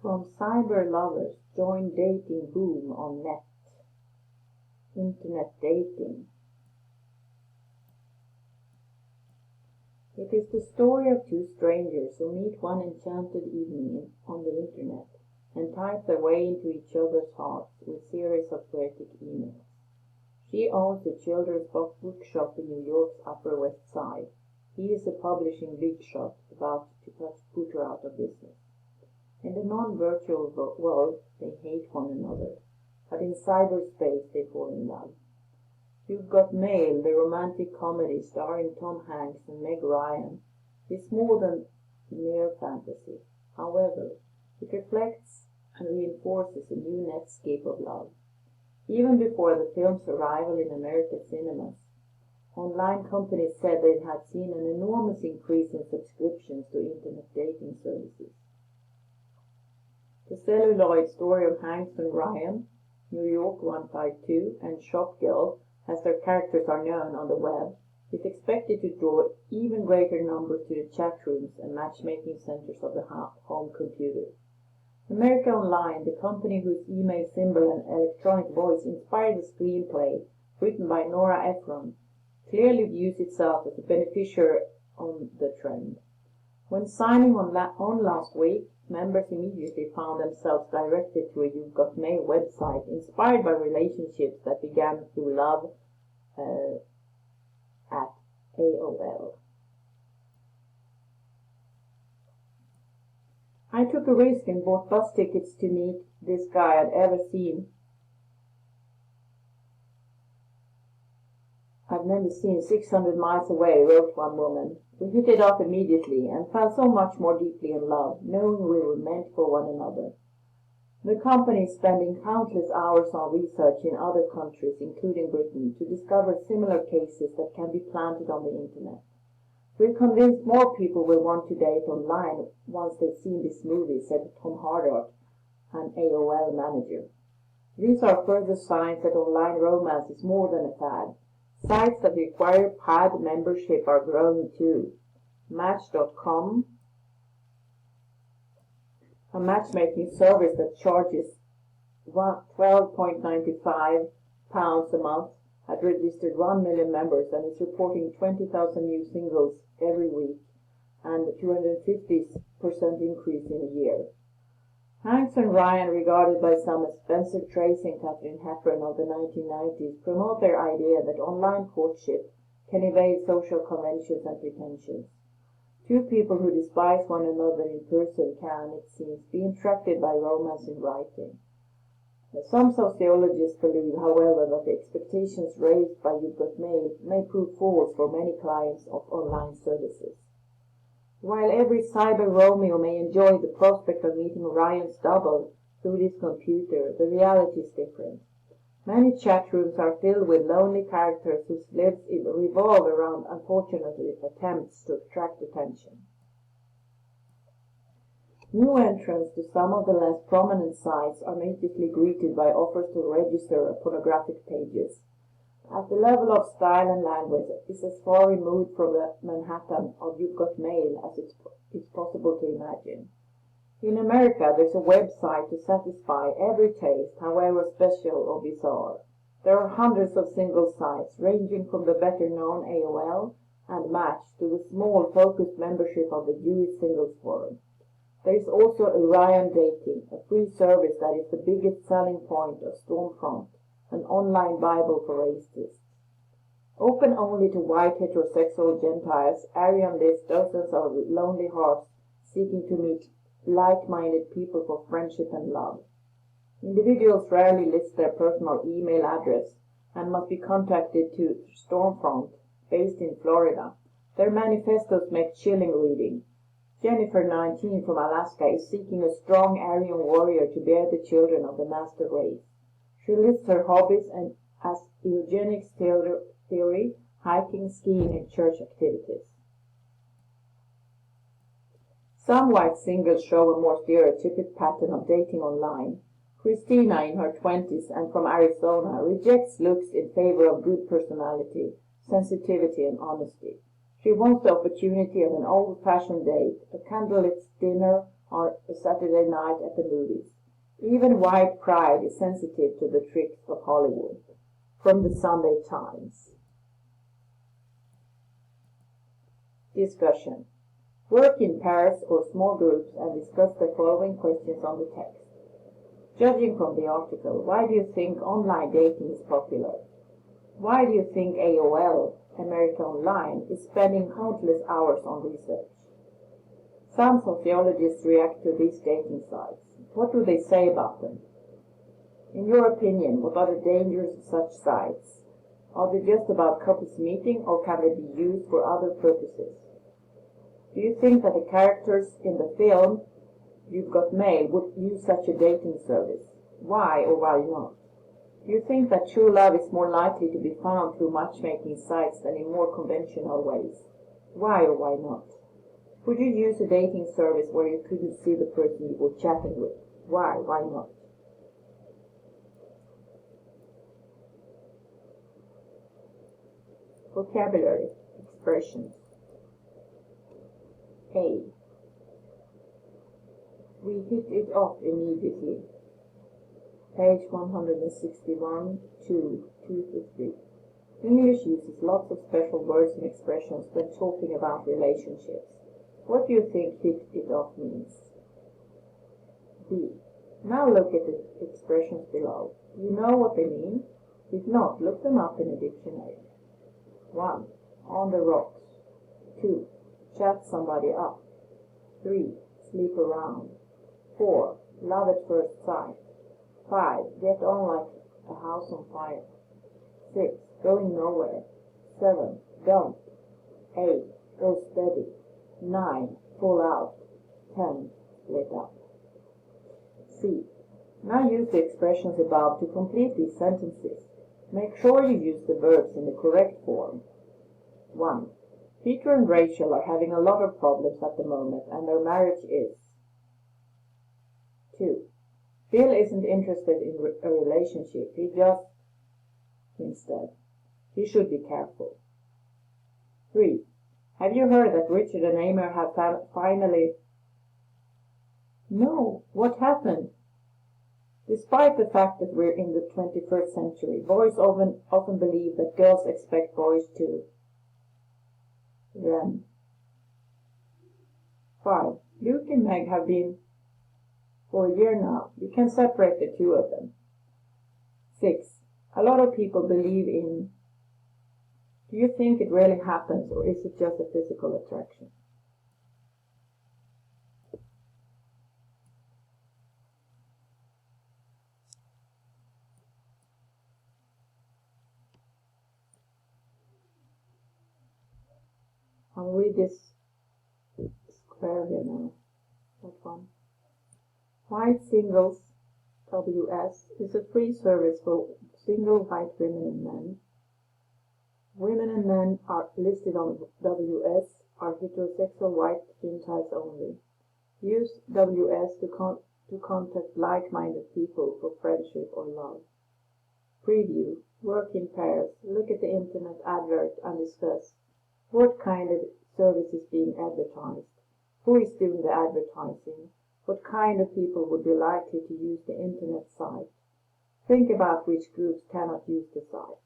From cyber lovers join dating boom on net. Internet dating. It is the story of two strangers who meet one enchanted evening on the internet and type their way into each other's hearts with series of poetic emails. She owns a children's bookshop in New York's Upper West Side. He is a publishing big shot about to put her out of business. In the non-virtual world, they hate one another, but in cyberspace they fall in love. You've Got Mail, the romantic comedy starring Tom Hanks and Meg Ryan, is more than mere fantasy. However, it reflects and reinforces a new netscape of love. Even before the film's arrival in American cinemas, online companies said they had seen an enormous increase in subscriptions to internet dating services. The celluloid story of Hanks and Ryan, New York 152, and Shopgirl, as their characters are known on the web, is expected to draw even greater numbers to the chat rooms and matchmaking centers of the home computer. America Online, the company whose email symbol and electronic voice inspired the screenplay, written by Nora Ephron, clearly views itself as a beneficiary on the trend. When signing on last week, members immediately found themselves directed to a You've Got Mail website inspired by relationships that began through love at AOL. I took a risk and bought bus tickets to meet this guy I've never seen 600 miles away, wrote one woman. We hit it off immediately and fell so much more deeply in love, knowing we were meant for one another. The company is spending countless hours on research in other countries, including Britain, to discover similar cases that can be planted on the internet. We're convinced more people will want to date online once they've seen this movie, said Tom Hardart, an AOL manager. These are further signs that online romance is more than a fad. Sites that require paid membership are growing too. Match.com, a matchmaking service that charges £12.95 a month, had registered 1 million members and is reporting 20,000 new singles every week and a 250% increase in a year. Hanks and Ryan, regarded by some as Spencer Tracy and Katharine Hepburn of the 1990s, promote their idea that online courtship can evade social conventions and pretensions. Two people who despise one another in person can, it seems, be attracted by romance in writing. Some sociologists believe, however, that the expectations raised by You've Got Mail may prove false for many clients of online services. While every cyber Romeo may enjoy the prospect of meeting Ryan's double through his computer, the reality is different. Many chat rooms are filled with lonely characters whose lives revolve around unfortunate attempts to attract attention. New entrants to some of the less prominent sites are immediately greeted by offers to register pornographic pages. At the level of style and language is as far removed from the Manhattan of You've Got Mail as it's possible to imagine. In America, there's a website to satisfy every taste, however special or bizarre. There are hundreds of single sites, ranging from the better-known AOL and Match to the small, focused membership of the Jewish Singles Forum. There is also Orion Dating, a free service that is the biggest selling point of Stormfront, an online Bible for racists. Open only to white heterosexual Gentiles, Arion lists dozens of lonely hearts seeking to meet like-minded people for friendship and love. Individuals rarely list their personal email address and must be contacted to Stormfront, based in Florida. Their manifestos make chilling reading. Jennifer, 19, from Alaska, is seeking a strong Aryan warrior to bear the children of the master race. She lists her hobbies as eugenics theory, hiking, skiing, and church activities. Some white singles show a more stereotypic pattern of dating online. Christina, in her 20s and from Arizona, rejects looks in favor of good personality, sensitivity, and honesty. She wants the opportunity of an old-fashioned date, a candlelit dinner, on a Saturday night at the movies. Even white pride is sensitive to the tricks of Hollywood. From the Sunday Times. Discussion. Work in pairs or small groups and discuss the following questions on the text. Judging from the article, why do you think online dating is popular? Why do you think AOL, America Online, is spending countless hours on research? Some sociologists react to these dating sites. What do they say about them? In your opinion, what are the dangers of such sites? Are they just about couples meeting, or can they be used for other purposes? Do you think that the characters in the film You've Got Mail would use such a dating service? Why or why not? Do you think that true love is more likely to be found through matchmaking sites than in more conventional ways? Why or why not? Would you use a dating service where you couldn't see the person you were chatting with? Why not? Vocabulary. Expressions. A. We hit it off immediately. Page 161, 2-3. English uses lots of special words and expressions when talking about relationships. What do you think hit it off means? B. Now look at the expressions below. Do you know what they mean? If not, look them up in a dictionary. 1. On the rocks. 2. Chat somebody up. 3. Sleep around. 4. Love at first sight. 5. Get on like a house on fire. 6. Going nowhere. 7. Dump. 8. Go steady. 9. Fall out. 10. Let up. C. Now use the expressions above to complete these sentences. Make sure you use the verbs in the correct form. 1. Peter and Rachel are having a lot of problems at the moment, and their marriage is. 2. Bill isn't interested in a relationship. He just, instead. He should be careful. 3. Have you heard that Richard and Amy have finally... No, what happened? Despite the fact that we're in the 21st century, boys often believe that girls expect boys to them. 5. Luke and Meg have been for a year now. You can separate the two of them. 6. A lot of people believe in... Do you think it really happens, or is it just a physical attraction? I'll read this square here now. That one. White Singles, WS, is a free service for single white women and men. Women and men are listed on WS are heterosexual white Gentiles only. Use WS to contact like-minded people for friendship or love. Preview. Work in pairs. Look at the internet advert and discuss what kind of service is being advertised. Who is doing the advertising? What kind of people would be likely to use the internet site? Think about which groups cannot use the site.